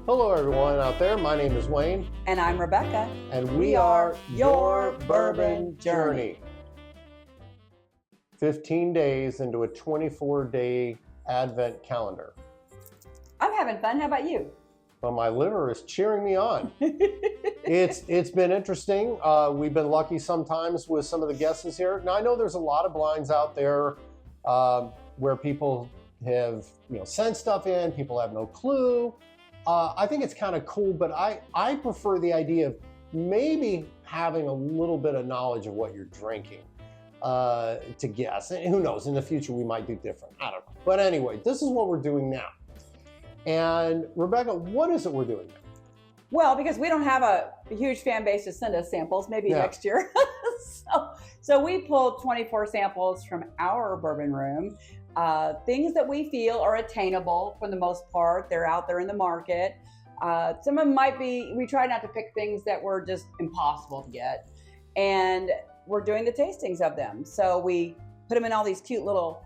Hello everyone out there, my name is Wayne. And I'm Rebecca. And we are Your Bourbon Journey. 15 days into a 24-day Advent calendar. I'm having fun, how about you? Well, my liver is cheering me on. It's been interesting. We've been lucky sometimes with some of the guesses here. Now I know there's a lot of blinds out there where people have sent stuff in, people have no clue. I think it's kind of cool, but I prefer the idea of maybe having a little bit of knowledge of what you're drinking to guess. And who knows, in the future we might do different. I don't know. But anyway, this is what we're doing now. And Rebecca, what is it we're doing now? Well, because we don't have a huge fan base to send us samples, maybe next year. So we pulled 24 samples from our bourbon room. Things that we feel are attainable for the most part. They're out there in the market. Some of them might be, we try not to pick things that were just impossible to get. And we're doing the tastings of them. So we put them in all these cute little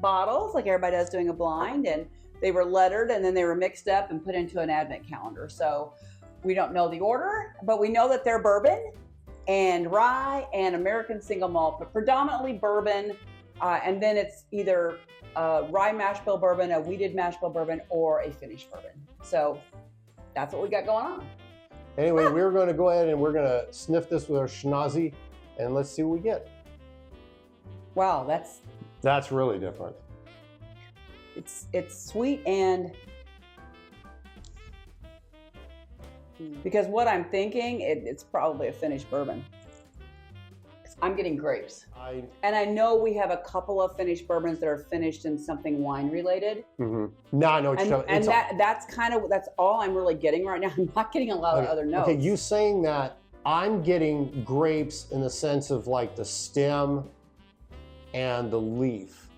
bottles like everybody does doing a blind, and they were lettered and then they were mixed up and put into an Advent calendar. So we don't know the order, but we know that they're bourbon and rye and American single malt, but predominantly bourbon. And then it's either rye mash bill bourbon, a wheated mash bill bourbon, or a finished bourbon. So that's what we got going on. Anyway, we're going to go ahead and we're going to sniff this with our schnozy and let's see what we get. Wow, that's really different. It's sweet, and because what I'm thinking, it's probably a finished bourbon. I'm getting grapes. And I know we have a couple of finished bourbons that are finished in something wine related. Mm-hmm. No, I know what you're talking about. And that's all I'm really getting right now. I'm not getting a lot of other notes. Okay, you saying that, I'm getting grapes in the sense of like the stem and the leaf.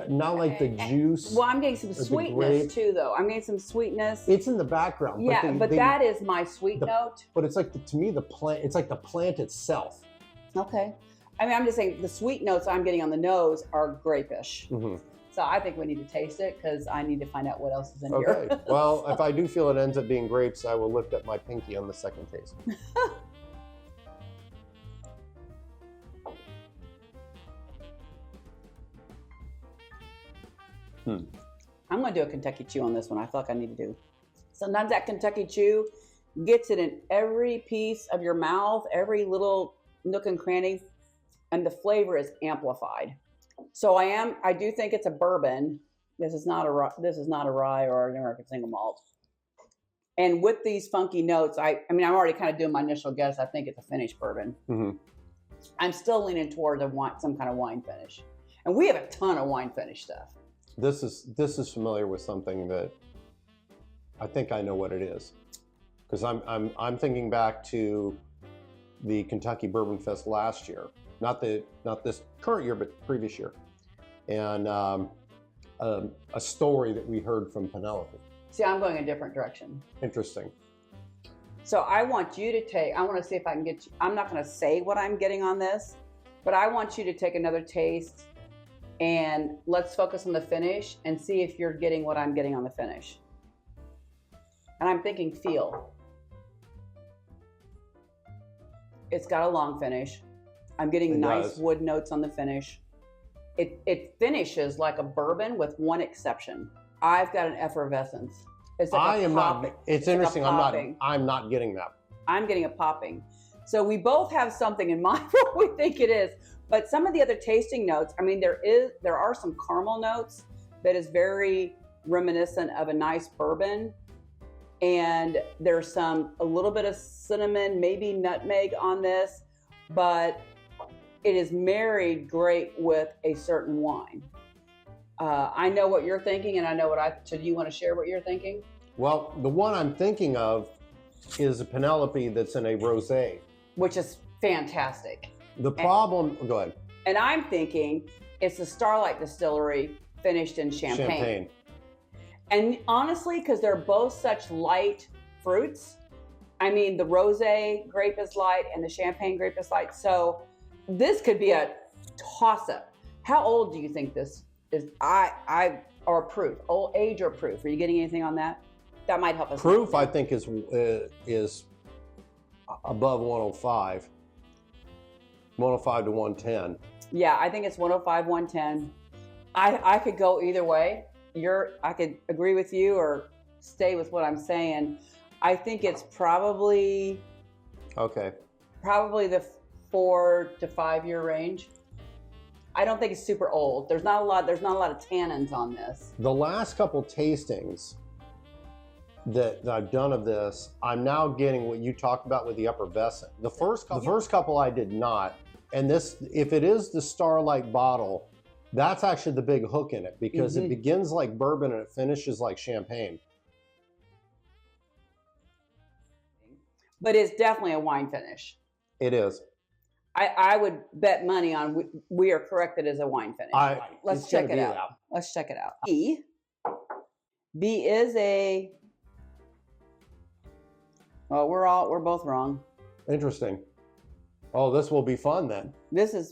Not like the juice. Well, I'm getting some sweetness too, though. I'm getting some sweetness. It's in the background. Yeah, but that is my sweet note. But it's like, to me, the plant, it's like the plant itself. Okay. I mean, I'm just saying the sweet notes I'm getting on the nose are grapish. Mm-hmm. So I think we need to taste it because I need to find out what else is in here. Okay. Well, if I do feel it ends up being grapes, I will lift up my pinky on the second taste. I'm going to do a Kentucky Chew on this one. I feel like I need to do. Sometimes that Kentucky Chew gets it in every piece of your mouth, every little nook and cranny, and the flavor is amplified. So I do think it's a bourbon. This is not a rye or an American single malt. And with these funky notes, I mean, I'm already kind of doing my initial guess. I think it's a finished bourbon. Mm-hmm. I'm still leaning towards some kind of wine finish. And we have a ton of wine finish stuff. This is familiar with something that I think I know what it is, because I'm thinking back to the Kentucky Bourbon Fest last year, not this current year, but previous year, and a story that we heard from Penelope. See, I'm going a different direction. Interesting. So I want you to I want to see if I can get you. I'm not going to say what I'm getting on this, but I want you to take another taste. And let's focus on the finish and see if you're getting what I'm getting on the finish. And I'm thinking feel. It's got a long finish. I'm getting nice wood notes on the finish. It finishes like a bourbon with one exception. I've got an effervescence. It's like it's interesting. I'm not getting that. I'm getting a popping. So we both have something in mind for what we think it is. But some of the other tasting notes, I mean, there are some caramel notes that is very reminiscent of a nice bourbon. And there's a little bit of cinnamon, maybe nutmeg on this, but it is married great with a certain wine. I know what you're thinking, and I know so do you want to share what you're thinking? Well, the one I'm thinking of is a Penelope that's in a rosé. Which is fantastic. The problem, go ahead. And I'm thinking it's the Starlight Distillery finished in champagne. And honestly, because they're both such light fruits, I mean, the rosé grape is light and the champagne grape is light. So this could be a toss-up. How old do you think this is? Or proof? Old age or proof? Are you getting anything on that? that might help us. Proof, I think, is above 105. 105 to 110. Yeah, I think it's 105, 110. I could go either way. I could agree with you or stay with what I'm saying. I think it's probably the 4 to 5 year range. I don't think it's super old. There's not a lot of tannins on this. The last couple tastings that I've done of this, I'm now getting what you talked about with the effervescent. The first couple I did not. And this, if it is the Starlight bottle, that's actually the big hook in it, because it begins like bourbon and it finishes like champagne. But it's definitely a wine finish. It is. I would bet money on we are correct that it is a wine finish. Let's check it out. Let's check it out. B is a. Oh, we're both wrong. Interesting. Oh, this will be fun then.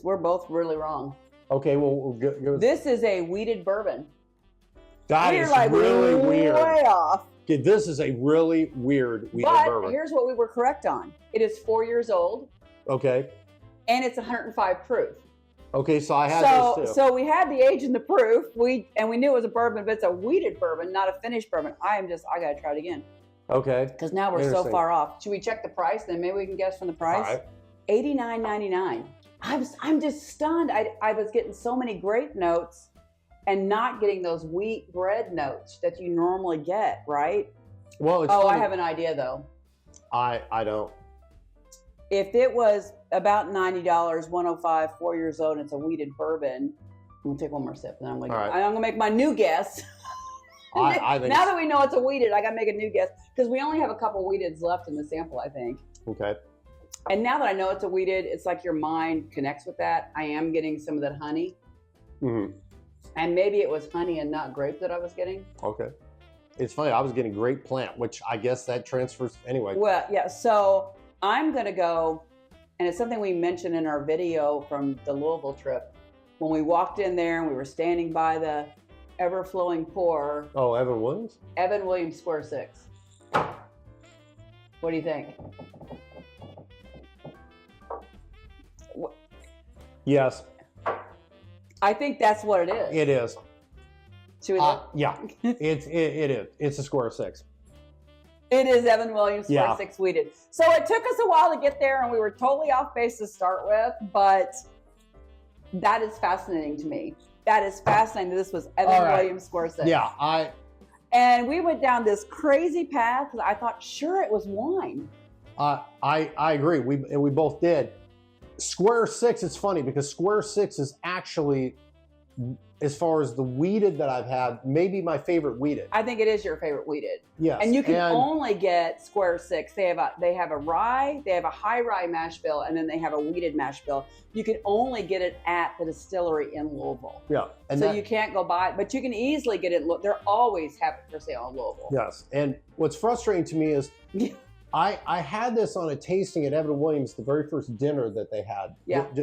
We're both really wrong. Okay, well, we'll go. This is a wheated bourbon. That is really weird. Way off. Okay, this is a really weird wheated bourbon. But here's what we were correct on. It is 4 years old. Okay. And it's 105 proof. Okay, so I had this too. So we had the age and the proof. We knew it was a bourbon, but it's a wheated bourbon, not a finished bourbon. I gotta try it again. Okay. Because now we're so far off. Should we check the price? Then maybe we can guess from the price. All right. $89.99. I'm just stunned. I was getting so many grape notes and not getting those wheat bread notes that you normally get, right? Well, it's funny. I have an idea though. I don't. If it was about $90, 105, 4 years old, and it's a wheated bourbon, I'm gonna take one more sip, and I'm gonna make my new guess. I think now that we know it's a wheated, I gotta make a new guess because we only have a couple wheateds left in the sample, I think. Okay. And now that I know it's a wheated, it's like your mind connects with that. I am getting some of that honey. Mm-hmm. And maybe it was honey and not grape that I was getting. Okay. It's funny, I was getting grape plant, which I guess that transfers anyway. Well, yeah, so I'm gonna go, and it's something we mentioned in our video from the Louisville trip. When we walked in there and we were standing by the ever-flowing pour. Oh, Evan Williams? Evan Williams Square 6. What do you think? Yes. I think that's what it is. It is. Should we look? Yeah, it is. It's a Square 6. It is Evan Williams Square 6 wheated. So it took us a while to get there, and we were totally off base to start with, but that is fascinating to me. That is fascinating that this was Evan Williams Square 6. Yeah, And we went down this crazy path because I thought, sure, it was wine. I agree. We both did. Square 6, it's funny because Square 6 is actually, as far as the wheated that I've had, maybe my favorite wheated. I think it is your favorite wheated. Yes. And you can only get Square 6. They have a rye, they have a high rye mash bill, and then they have a wheated mash bill. You can only get it at the distillery in Louisville. Yeah. And so you can't go buy it, but you can easily get it. They're always have it for sale in Louisville. Yes. And what's frustrating to me is I had this on a tasting at Evan Williams, the very first dinner that they had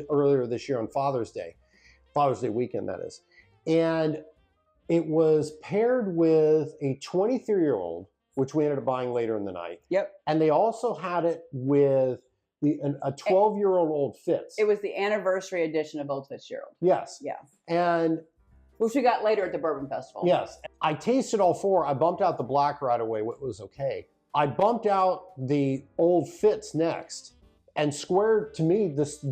earlier this year on Father's Day weekend, that is. And it was paired with a 23-year-old, which we ended up buying later in the night. Yep. And they also had it with a 12-year-old Old Fitz. It was the anniversary edition of Old Fitzgerald. Yes. Yeah. And which we got later at the Bourbon Festival. Yes. I tasted all four. I bumped out the black right away, what was okay. I bumped out the Old Fitz next. And Square, to me, this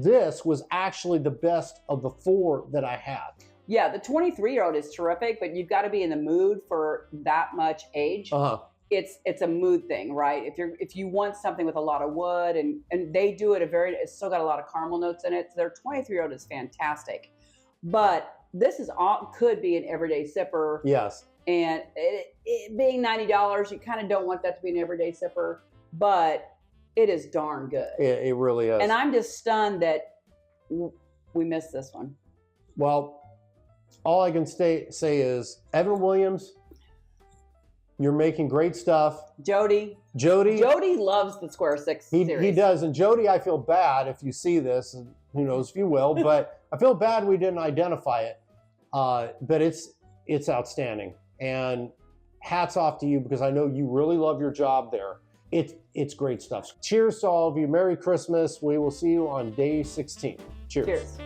was actually the best of the four that I had. Yeah, the 23-year-old is terrific, but you've got to be in the mood for that much age. Uh-huh. It's a mood thing, right? If you want something with a lot of wood, and they do it it's still got a lot of caramel notes in it. So their 23-year-old is fantastic. But this could be an everyday sipper. Yes. And it being $90, you kind of don't want that to be an everyday sipper, but it is darn good. It really is. And I'm just stunned that we missed this one. Well, all I can say is, Evan Williams, you're making great stuff. Jody loves the Square 6 series. He does. And Jody, I feel bad if you see this, and who knows if you will, but I feel bad we didn't identify it. But it's outstanding. And hats off to you because I know you really love your job there. It's great stuff. Cheers to all of you. Merry Christmas. We will see you on day 16. Cheers. Cheers.